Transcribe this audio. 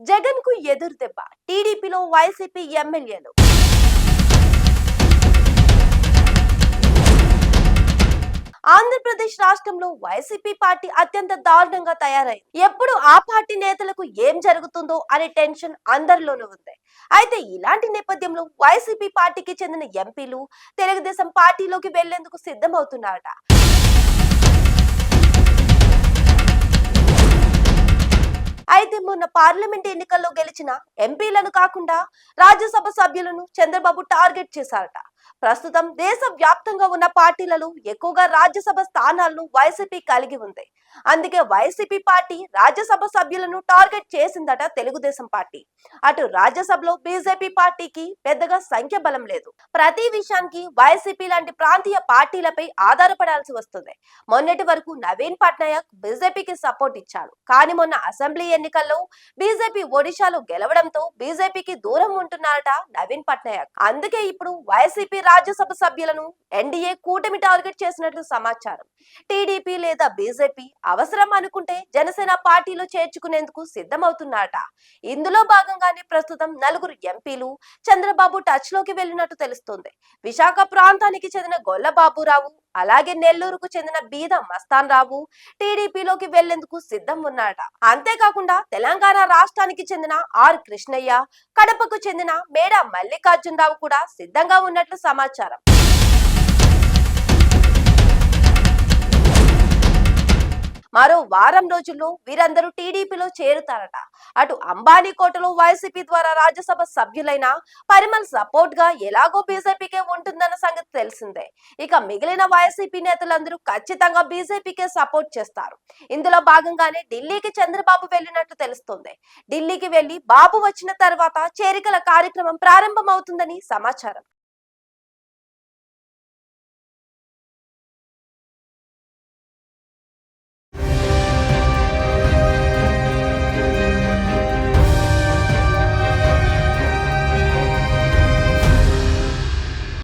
జగన్ కు ఎదురు దెబ్బ టీడీపీలో వైసీపీ ఎమ్మెల్యేలు. ఆంధ్రప్రదేశ్ రాష్ట్రంలో వైసీపీ పార్టీ అత్యంత దారుణంగా తయారైంది. ఎప్పుడు ఆ పార్టీ నేతలకు ఏం జరుగుతుందో అనే టెన్షన్ అందరిలోనూ ఉంది. అయితే ఇలాంటి నేపథ్యంలో వైసీపీ పార్టీకి చెందిన ఎంపీలు తెలుగుదేశం పార్టీలోకి వెళ్లేందుకు సిద్ధమవుతున్నారట. అయితే మొన్న పార్లమెంట్ ఎన్నికల్లో గెలిచిన ఎంపీలను కాకుండా రాజ్యసభ సభ్యులను చంద్రబాబు టార్గెట్ చేశారట. ప్రస్తుతం దేశ వ్యాప్తంగా ఉన్న పార్టీలలో ఎక్కువగా రాజ్యసభ స్థానాలను వైసీపీ కలిగి ఉంది. అందుకే వైసీపీ పార్టీ రాజ్యసభ సభ్యులను టార్గెట్ చేసిందట తెలుగుదేశం పార్టీ. అటు రాజ్యసభలో బీజేపీ పార్టీకి పెద్దగా సంఖ్య బలం లేదు. ప్రతి విషయానికి వైసీపీ లాంటి ప్రాంతీయ పార్టీలపై ఆధారపడాల్సి వస్తుంది. మొన్నటి వరకు నవీన్ పట్నాయక్ బీజేపీకి సపోర్ట్ ఇచ్చాడు. కానీ మొన్న అసెంబ్లీ ఎన్నికల్లో బీజేపీ ఒడిశాలో గెలవడంతో బీజేపీకి దూరం ఉంటున్నారట నవీన్ పట్నాయక్. అందుకే ఇప్పుడు వైసీపీ రాజ్యసభ సభ్యులను ఎన్డీఏ కూటమి టార్గెట్ చేసినట్లు సమాచారం. టీడీపీ లేదా బీజేపీ అవసరం అనుకుంటే జనసేన పార్టీలో చేర్చుకునేందుకు సిద్ధమవుతున్నారట. ఇందులో భాగంగానే ప్రస్తుతం నలుగురు ఎంపీలు చంద్రబాబు టచ్ లోకి వెళ్లినట్టు తెలుస్తోంది. విశాఖ ప్రాంతానికి చెందిన గొల్ల బాబురావు, అలాగే నెల్లూరుకు చెందిన బీద మస్తాన్ రావు టీడీపీలోకి వెళ్లేందుకు సిద్ధం ఉన్నారట. అంతేకాకుండా తెలంగాణ రాష్ట్రానికి చెందిన ఆర్ కృష్ణయ్య, కడపకు చెందిన మేడా మల్లికార్జునరావు కూడా సిద్ధంగా ఉన్నట్లు సమాచారం. మరో వారం రోజుల్లో వీరందరూ టీడీపీలో చేరుతారట. అటు అంబానీ కోటలో వైసీపీ ద్వారా రాజ్యసభ సభ్యులైన పరిమల్ సపోర్ట్ గా ఎలాగో బీజేపీకే ఉంటుందన్న సంగతి తెలిసిందే. ఇక మిగిలిన వైసీపీ నేతలందరూ ఖచ్చితంగా బీజేపీకే సపోర్ట్ చేస్తారు. ఇందులో భాగంగానే ఢిల్లీకి చంద్రబాబు వెళ్లినట్లు తెలుస్తోంది. ఢిల్లీకి వెళ్లి బాబు వచ్చిన తర్వాత చేరికల కార్యక్రమం ప్రారంభమవుతుందని సమాచారం.